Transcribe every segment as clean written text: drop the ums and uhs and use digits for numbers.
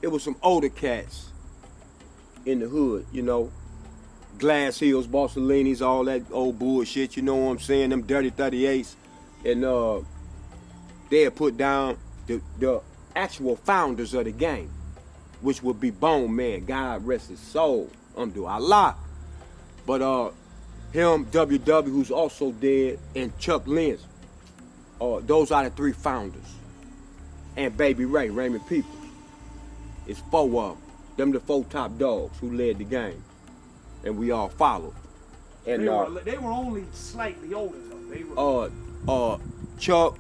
it was some older cats in the hood, you know. Glass Hills, Borsellini's, all that old bullshit, you know what I'm saying? Them dirty 38s. And they had put down the actual founders of the game, which would be Bone Man, God rest his soul, Allah. But him, WW, who's also dead, and Chuck Lindsay, those are the three founders. And Baby Ray, Raymond Peoples. It's four of them. Them the four top dogs who led the game. And we all followed. And they were only slightly older though. They were Chuck,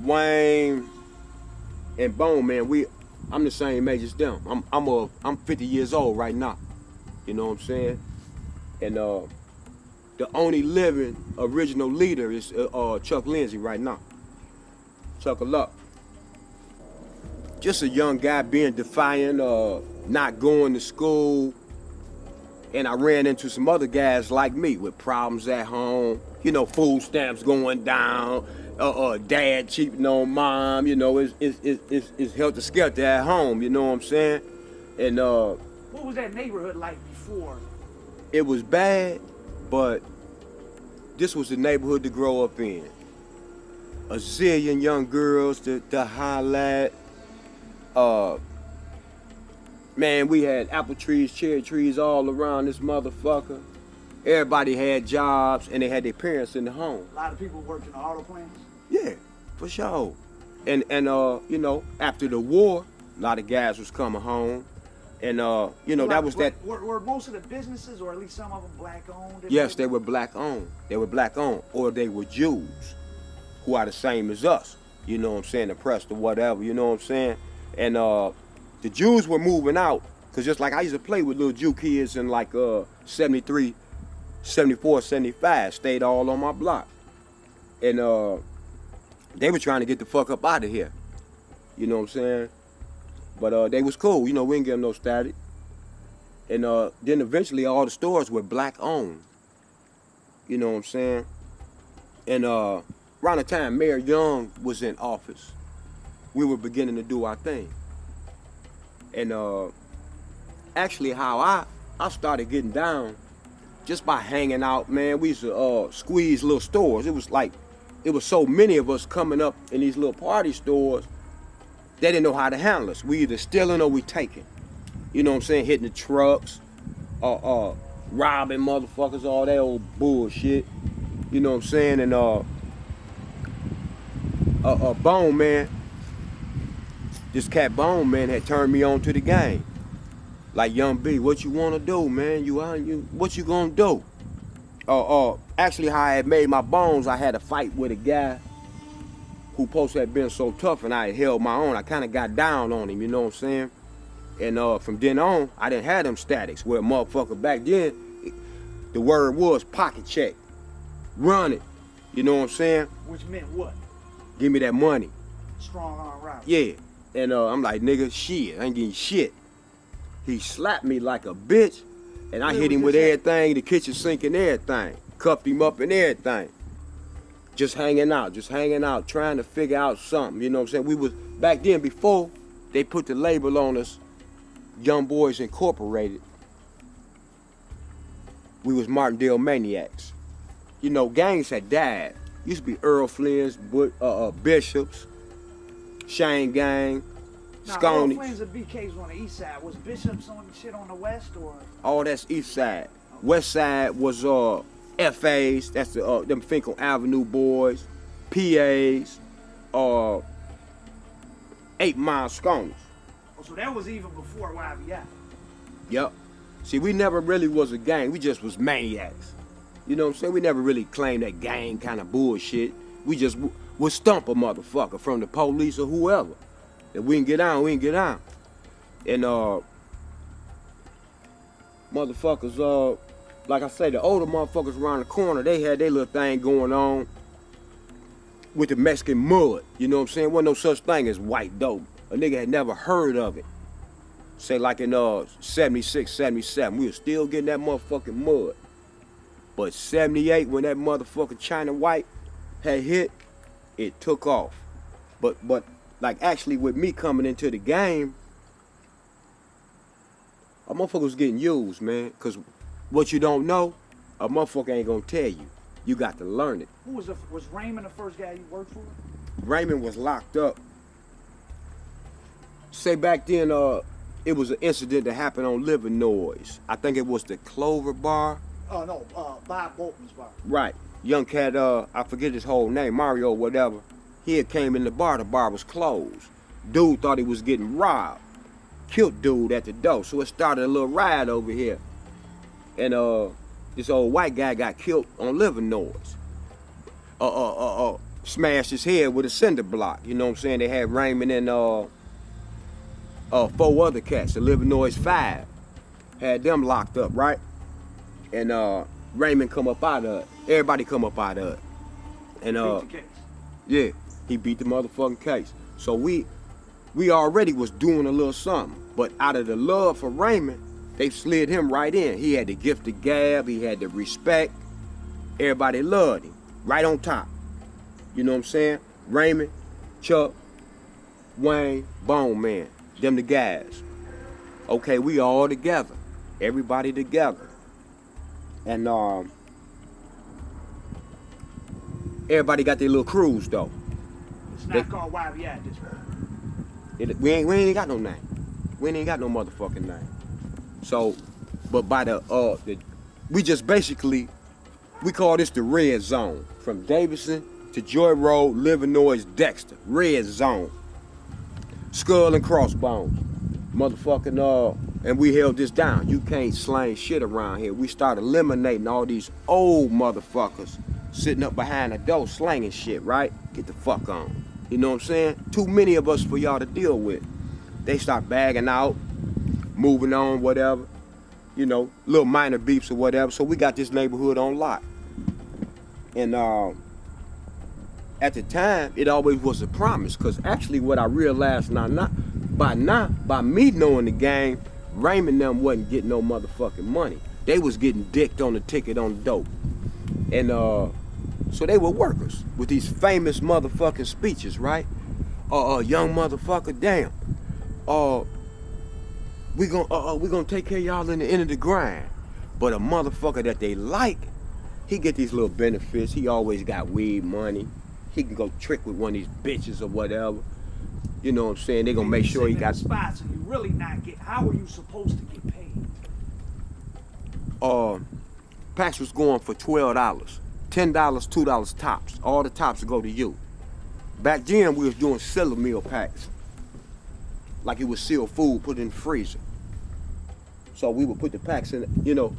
Wayne, and Bone Man, I'm the same age as them. I'm 50 years old right now. You know what I'm saying? And the only living original leader is Chuck Lindsay right now. Chuck a lot. Just a young guy being defiant, not going to school. And I ran into some other guys like me with problems at home. You know, food stamps going down, dad cheating on mom. You know, it's helter-skelter at home. You know what I'm saying? And what was that neighborhood like before? It was bad, but this was the neighborhood to grow up in. A zillion young girls to highlight. Man, we had apple trees, cherry trees all around this motherfucker. Everybody had jobs and they had their parents in the home. A lot of people worked in the auto plants? Yeah, for sure. And you know, after the war, a lot of guys was coming home. And you know, that was that. Were most of the businesses, or at least some of them, black owned? Yes, they were black owned. They were black owned, or they were Jews, who are the same as us. You know what I'm saying? Oppressed or whatever. You know what I'm saying? And the Jews were moving out, cause just like I used to play with little Jew kids in like 73, 74, 75, stayed all on my block. And they were trying to get the fuck up out of here. You know what I'm saying? But they was cool, you know, we didn't give them no static. And then eventually all the stores were black owned. You know what I'm saying? And around the time Mayor Young was in office, we were beginning to do our thing. And actually how I started getting down just by hanging out, man. We used to squeeze little stores. It was so many of us coming up in these little party stores, they didn't know how to handle us. We either stealing or we taking. You know what I'm saying? Hitting the trucks, robbing motherfuckers, all that old bullshit. You know what I'm saying? And Bone Man, this cat Bone Man had turned me on to the game. Like, Young B, what you wanna do, man? What you gonna do? Actually, how I had made my bones, I had a fight with a guy who supposed to have been so tough, and I had held my own. I kind of got down on him, you know what I'm saying? And from then on, I didn't have them statics. Where motherfucker back then, the word was pocket check, run it. You know what I'm saying? Which meant what? Give me that money. Strong arm robbery. Yeah. And I'm like, nigga, shit, I ain't getting shit. He slapped me like a bitch, and I hit him with everything, the kitchen sink and everything. Cuffed him up and everything. Just hanging out, trying to figure out something, you know what I'm saying? We was, back then, before they put the label on us, Young Boys Incorporated, we was Martindale Maniacs. You know, gangs had died. Used to be Earl Flynn's, Bishops, Shane Gang, Sconey. Earl Flynn's and BK's on the east side. Was Bishops on the shit on the west, or? All that's east side. Okay. West side was FAs, that's the them Finkel Avenue boys, PAs, 8 Mile Sconers. Oh, so that was even before YBI. Yep. See, we never really was a gang. We just was maniacs. You know what I'm saying? We never really claimed that gang kind of bullshit. We just would stump a motherfucker from the police or whoever. If we can get on, we can get on. And motherfuckers, like I say, the older motherfuckers around the corner, they had their little thing going on with the Mexican mud. You know what I'm saying? Wasn't no such thing as white dope. A nigga had never heard of it. Say like in 76, 77, we was still getting that motherfucking mud. But 78, when that motherfucking China White had hit, it took off. But like actually with me coming into the game, A motherfucker was getting used, man. Cause what you don't know, a motherfucker ain't gonna tell you. You got to learn it. Who was Raymond the first guy you worked for? Raymond was locked up. Say back then, it was an incident that happened on Living Noise. I think it was the Clover Bar. Oh no, Bob Bolton's bar. Right. Young cat, I forget his whole name, Mario, whatever. He had came in the bar was closed. Dude thought he was getting robbed. Killed dude at the door. So it started a little riot over here. And this old white guy got killed on Living Noise. Smashed his head with a cinder block. You know what I'm saying? They had Raymond and 4 other cats, the Living Noise 5. Had them locked up, right? And Raymond come up out of it. Everybody come up out of it. And Beat the case. yeah, he beat the motherfucking case. So we already was doing a little something. But out of the love for Raymond, they slid him right in. He had the gift of gab, he had the respect. Everybody loved him. Right on top. You know what I'm saying? Raymond, Chuck, Wayne, Bone Man. Them the guys. Okay, we all together. Everybody together. And everybody got their little crews though. It's not called YBI at this point. We ain't got no name. We ain't got no motherfucking name. So, but by we just basically, we call this the red zone. From Davidson to Joy Road, Living Noise, Dexter. Red zone. Skull and crossbones. Motherfucking, and we held this down. You can't slang shit around here. We started eliminating all these old motherfuckers sitting up behind the door slanging shit, right? Get the fuck on. You know what I'm saying? Too many of us for y'all to deal with. They start bagging out, moving on, whatever. You know, little minor beefs or whatever. So we got this neighborhood on lock. And at the time, it always was a promise. Because actually what I realized by me knowing the game, Raymond them wasn't getting no motherfucking money. They was getting dicked on the ticket on the dope. And so they were workers with these famous motherfucking speeches, right? Young motherfucker, damn. We gonna take care of y'all in the end of the grind. But a motherfucker that they like, he get these little benefits. He always got weed money. He can go trick with one of these bitches or whatever. You know what I'm saying? They gonna make sure he got spots and you really not get. How are you supposed to get paid? packs was going for $12, $10, $2 tops. All the tops go to you. Back then we was doing cellar meal packs. Like it was sealed food, put in the freezer. So we would put the packs in, you know.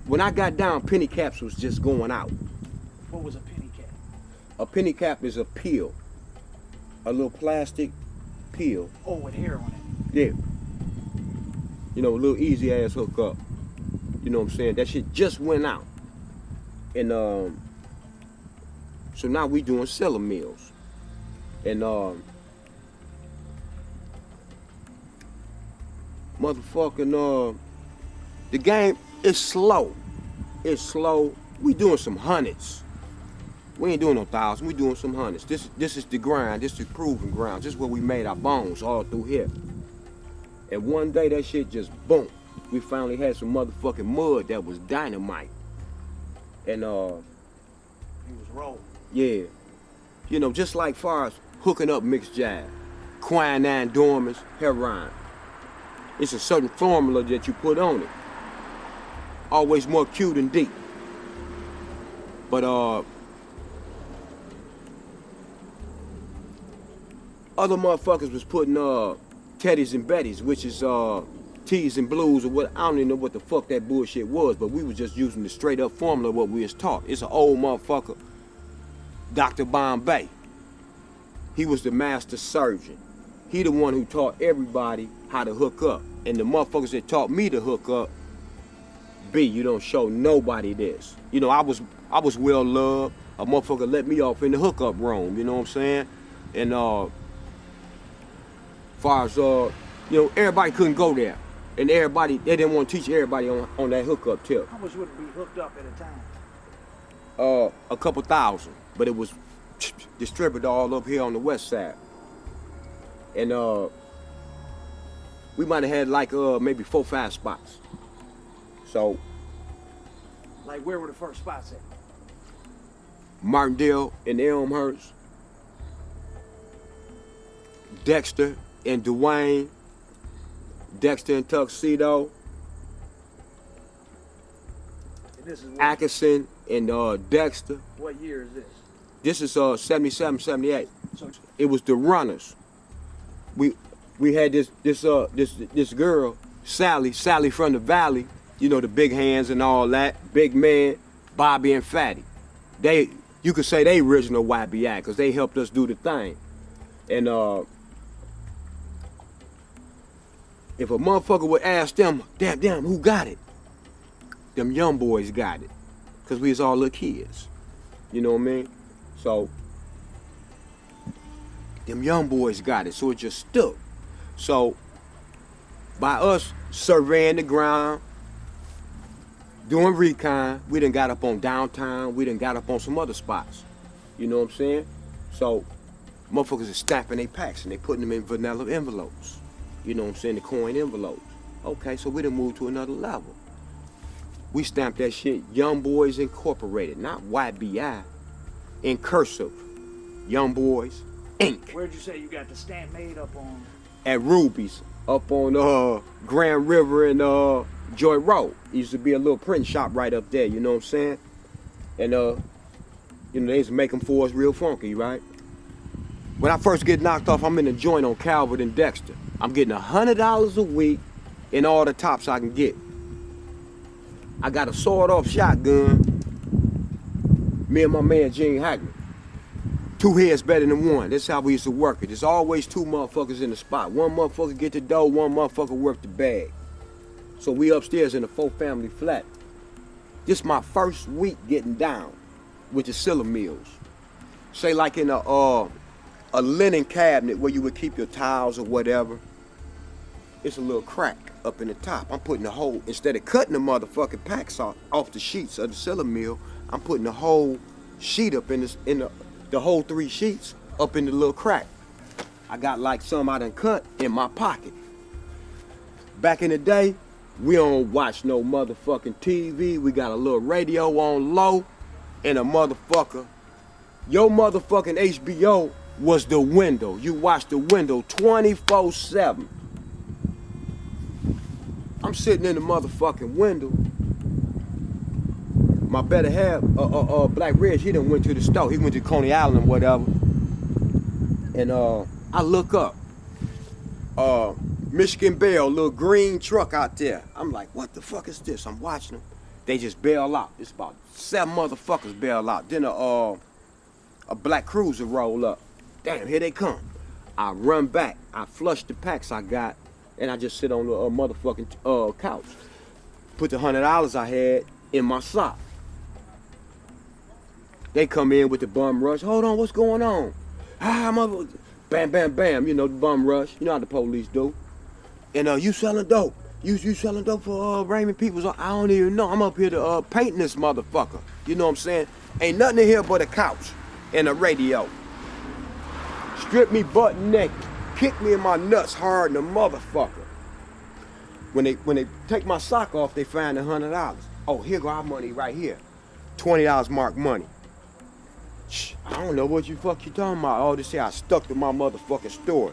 When I got down, penny caps was just going out. What was a penny cap? A penny cap is a peel. A little plastic peel. Oh, with hair on it. Yeah. You know, a little easy ass hookup. You know what I'm saying? That shit just went out. And so now we doing cellar meals. And motherfucking the game is slow. It's slow. We doing some hundreds. We ain't doing no thousands. We doing some hundreds. This is the grind. This is the proving ground. This is where we made our bones, all through here. And one day that shit just boom. We finally had some motherfucking mud that was dynamite. And He was rolling. yeah. You know, just like far as hooking up mixed jive, quinine, dormants, heroin. It's a certain formula that you put on it. Always more cute and deep. But other motherfuckers was putting Teddies and Betties, which is T's and Blues or what, I don't even know what the fuck that bullshit was, but we was just using the straight up formula of what we was taught. It's an old motherfucker, Dr. Bombay. He was the master surgeon. He the one who taught everybody how to hook up. And the motherfuckers that taught me to hook up, B, you don't show nobody this. You know, I was well loved. A motherfucker let me off in the hookup room, you know what I'm saying? And far as you know, everybody couldn't go there. And everybody, they didn't want to teach everybody on that hookup tip. How much would it be hooked up at a time? A couple thousand, but it was distributed all up here on the west side. And We might have had like maybe 4 or 5 spots. So Like, where were the first spots at? Martindale and Elmhurst, Dexter and Duane, Dexter and Tuxedo, And this is what, Atkinson and Dexter. what year is this? This is 77, 78. So It was the runners. We had this girl, Sally from the Valley, you know, the big hands and all that, big man, Bobby and Fatty. You could say they original YBI because they helped us do the thing. And if a motherfucker would ask them, damn, who got it? Them young boys got it. Because we was all little kids. You know what I mean? So, them young boys got it. So it just stuck. So, by us surveying the ground, doing recon, we done got up on downtown, we done got up on some other spots. You know what I'm saying? So, motherfuckers are stamping their packs and they putting them in vanilla envelopes. You know what I'm saying? The coin envelopes. Okay, so we done moved to another level. We stamped that shit Young Boys Incorporated, not YBI, in cursive. Young Boys Inc. where'd you say you got the stamp made up on? At Ruby's, up on Grand River and Joy Road. Used to be a little print shop right up there, you know what I'm saying? And you know, they used to make them for us real funky, right? When I first get knocked off, I'm in a joint on Calvert and Dexter. I'm getting $100 a week in all the tops I can get. I got a sawed-off shotgun. Me and my man Gene Hackman. 2 heads better than one. That's how we used to work it. There's always 2 motherfuckers in the spot. One motherfucker get the dough, one motherfucker work the bag. So we upstairs in a 4-family flat. This my first week getting down with the Silla Mills. Say like in a linen cabinet where you would keep your towels or whatever. It's a little crack up in the top. I'm putting the whole, instead of cutting the motherfucking packs off the sheets of the Silla Mill, I'm putting the whole sheet up in the whole 3 sheets up in the little crack. I got like some I done cut in my pocket. Back in the day, we don't watch no motherfucking TV. We got a little radio on low and a motherfucker. Your motherfucking HBO was the window. You watched the window 24/7. I'm sitting in the motherfucking window. My better half, Black Ridge, he done went to the store. He went to Coney Island or whatever. And I look up. Michigan Bell, little green truck out there. I'm like, what the fuck is this? I'm watching them. They just bail out. It's about 7 motherfuckers bail out. Then a black cruiser roll up. Damn, here they come. I run back. I flush the packs I got, and I just sit on the motherfucking couch. Put the $100 I had in my sock. They come in with the bum rush. Hold on, what's going on? Mother, bam, bam, bam. You know the bum rush. You know how the police do. And you selling dope. You selling dope for Raymond Peoples. I don't even know. I'm up here to paint this motherfucker. You know what I'm saying? Ain't nothing in here but a couch and a radio. Strip me butt naked. Kick me in my nuts hard than a motherfucker. When they take my sock off, they find the $100. Oh, here go our money right here. $20 marked money. Shh, I don't know what you talking about. Oh, this here I stuck to my motherfucking story.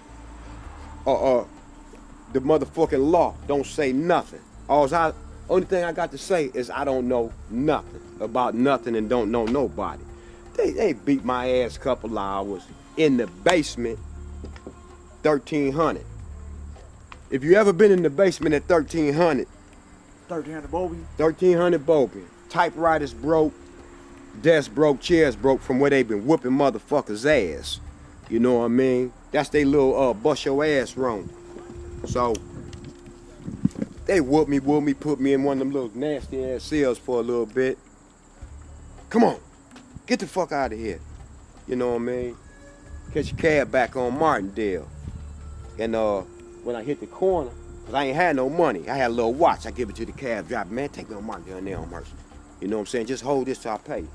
The motherfucking law don't say nothing. Only thing I got to say is I don't know nothing about nothing and don't know nobody. They beat my ass a couple hours in the basement, 1300. If you ever been in the basement at 1300, 1300 Bobby. 1300 Bobby. Typewriters broke, desks broke, chairs broke from where they been whooping motherfuckers' ass. You know what I mean? That's they little bust your ass room. So they whooped me, put me in one of them little nasty ass cells for a little bit. Come on, get the fuck out of here. You know what I mean? Catch your cab back on Martindale. And when I hit the corner, cause I ain't had no money, I had a little watch. I give it to the cab driver. Man, take me on Martindale and Elmhurst. You know what I'm saying? Just hold this till I pay.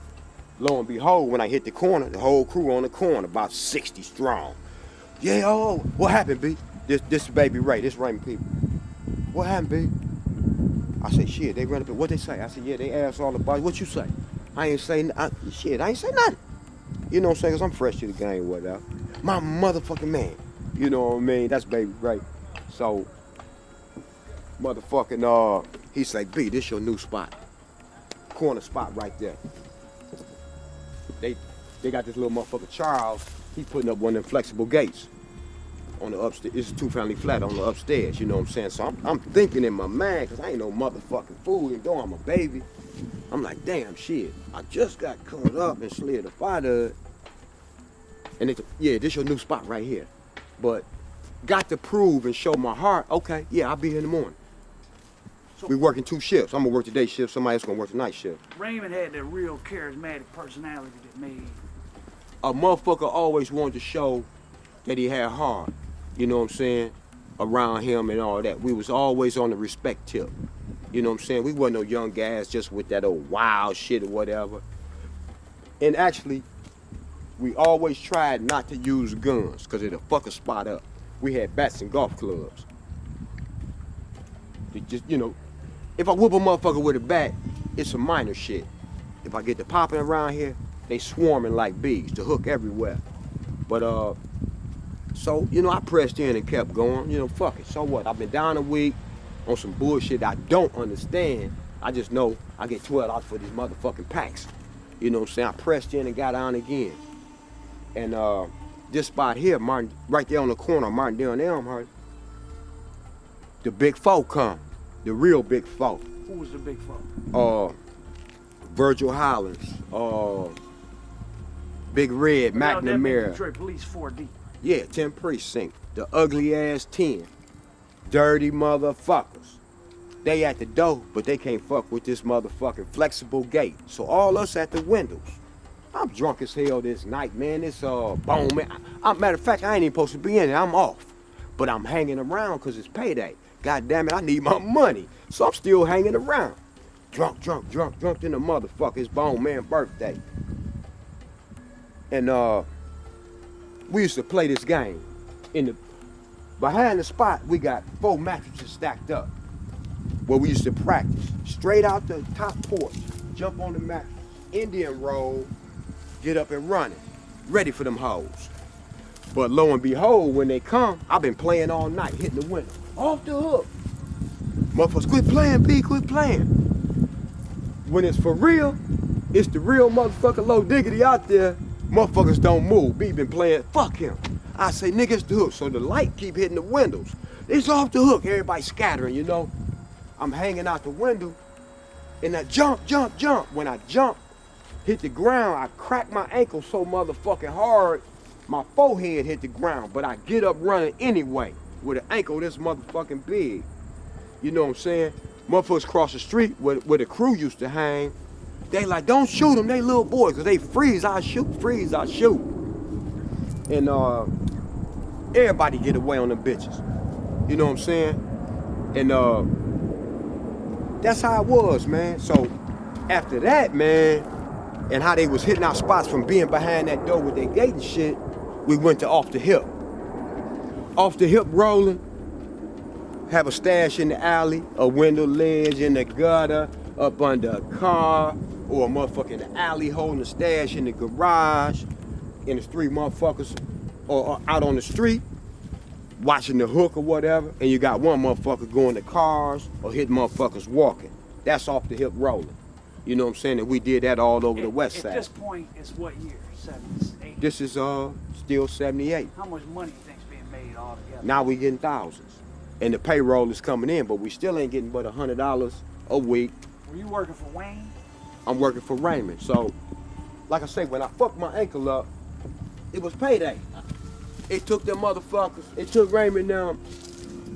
Lo and behold, when I hit the corner, the whole crew on the corner, about 60 strong. Yeah, what happened, B? This baby Ray, this Raymond people. What happened, B? I said, shit, they ran up. What they say? I said, yeah, they asked all about it. What you say? I ain't say, shit, I ain't say nothing. You know what I'm saying? Cause I'm fresh to the game, whatever. My motherfucking man. You know what I mean? That's baby Ray. So, motherfucking, he say, B, this your new spot. Corner spot right there. They got this little motherfucker Charles. He putting up one of them flexible gates on the upstairs. It's a 2-family flat on the upstairs. You know what I'm saying? So I'm thinking in my mind, cause I ain't no motherfucking fool. You know I'm a baby. I'm like, damn shit. I just got caught up and slid up out of it. And they yeah, this your new spot right here. But got to prove and show my heart. Okay, yeah, I'll be here in the morning. So We working 2 shifts. I'm gonna work the day shift. Somebody else gonna work the night shift. Raymond had that real charismatic personality that made. A motherfucker always wanted to show that he had heart. You know what I'm saying? Around him and all that. We was always on the respect tip. You know what I'm saying? We wasn't no young guys just with that old wild shit or whatever. And actually, we always tried not to use guns because it'll fuck a spot up. We had bats and golf clubs. It just, you know, if I whoop a motherfucker with a bat, it's some minor shit. If I get to popping around here, they swarming like bees, the hook everywhere. But so, you know, I pressed in and kept going. You know, fuck it, so what? I've been down a week on some bullshit I don't understand. I just know I get $12 for these motherfucking packs. You know what I'm saying? I pressed in and got on again. And this spot here, Martin, right there on the corner of Martindale and Elmhurst, the big four come. The real big four. Who was the big foe? Virgil Hollins, Big Red, McNamara. Detroit Police 4D. Yeah, 10 precinct. The ugly ass 10. Dirty motherfuckers. They at the door, but they can't fuck with this motherfucking flexible gate. So all us at the windows. I'm drunk as hell this night, man. This bone, man. Matter of fact, I ain't even supposed to be in it. I'm off. But I'm hanging around because it's payday. God damn it, I need my money. So I'm still hanging around. Drunk in the motherfucker. It's Bone Man birthday. And we used to play this game. Behind the spot, we got 4 mattresses stacked up where we used to practice. Straight out the top porch, jump on the mattress, Indian roll, get up and run it, ready for them hoes. But lo and behold, when they come, I've been playing all night, hitting the window, off the hook. Motherfuckers, quit playing, B, quit playing. When it's for real, it's the real motherfucker low diggity out there. Motherfuckers don't move. B been playing, fuck him. I say, nigga, it's the hook. So the light keep hitting the windows. It's off the hook. Everybody scattering, you know. I'm hanging out the window, and I jump. When I jump, hit the ground, I crack my ankle so motherfucking hard, my forehead hit the ground. But I get up running anyway with an ankle this motherfucking big. You know what I'm saying? Motherfuckers cross the street where the crew used to hang. They like, don't shoot them, they little boys, cause they freeze, I shoot. And everybody get away on them bitches. You know what I'm saying? And that's how it was, man. So after that, man, and how they was hitting our spots from being behind that door with their gate and shit, we went to off the hip. Off the hip rolling, have a stash in the alley, a window ledge in the gutter, up under a car, or a motherfucker in the alley holding a stash in the garage, and the 3 motherfuckers or out on the street watching the hook or whatever, and you got one motherfucker going to cars or hitting motherfuckers walking. That's off the hip rolling. You know what I'm saying? And we did that all over the west side. At this point, it's what year? 78? This is still 78. How much money you think's being made altogether? Now we getting thousands. And the payroll is coming in, but we still ain't getting but $100 a week. Were you working for Wayne? I'm working for Raymond. So, like I say, when I fucked my ankle up, it was payday. It took them motherfuckers, it took Raymond now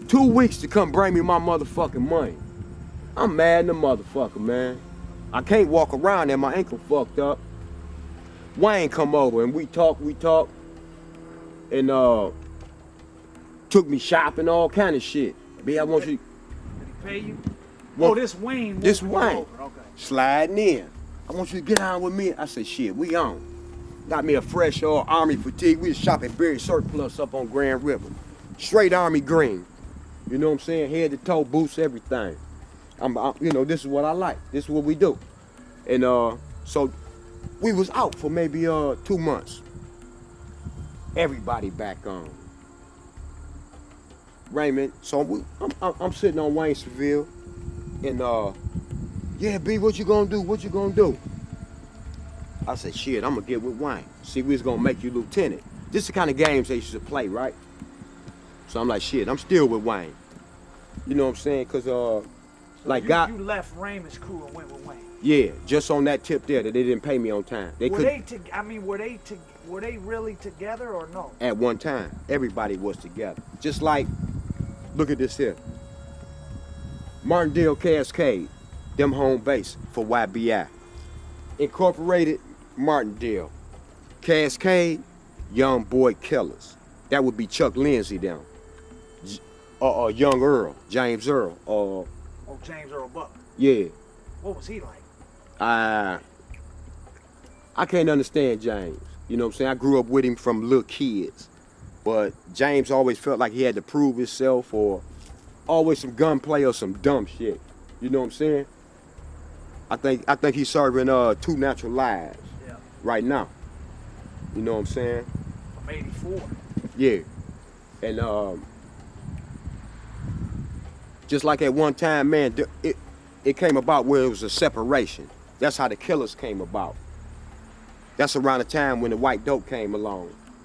2 weeks to come bring me my motherfucking money. I'm mad in the motherfucker, man. I can't walk around there, my ankle fucked up. Wayne come over and we talk, and took me shopping, all kind of shit. B, I want you. Did he pay you? Well, oh, this Wayne. This Wayne. Okay. Sliding in. I want you to get on with me. I said, shit, we on. Got me a fresh Army fatigue. We was shopping Berry Surplus up on Grand River. straight army green. You know what I'm saying? Head to toe, boots, everything. You know, this is what I like. This is what we do. And so we was out for maybe 2 months. Everybody back on. Raymond, so I'm sitting on Wayne Seville, and yeah, B, what you gonna do? What you gonna do? I said, shit, I'm gonna get with Wayne. See, we was gonna make you lieutenant. This is the kind of games they used to play, right? So I'm like, shit, I'm still with Wayne. You know what I'm saying? Cause like you left Raymond's crew and went with Wayne. Yeah, just on that tip there that they didn't pay me on time. Were they really together or no? At one time, everybody was together. Just like, look at this here. Martindale Cascade, them home base for YBI. Incorporated Martindale. Cascade, Young Boy Killers. That would be Chuck Lindsay down. Young Earl, James Earl. Oh, James Earl Buck. Yeah. What was he like? I can't understand James. You know what I'm saying? I grew up with him from little kids. But James always felt like he had to prove himself, or always some gunplay or some dumb shit. You know what I'm saying? I think he's serving 2 natural lives right now. You know what I'm saying? From 84. Yeah. And just like at one time, man, it came about where it was a separation. That's how the Killers came about. That's around the time when the white dope came along.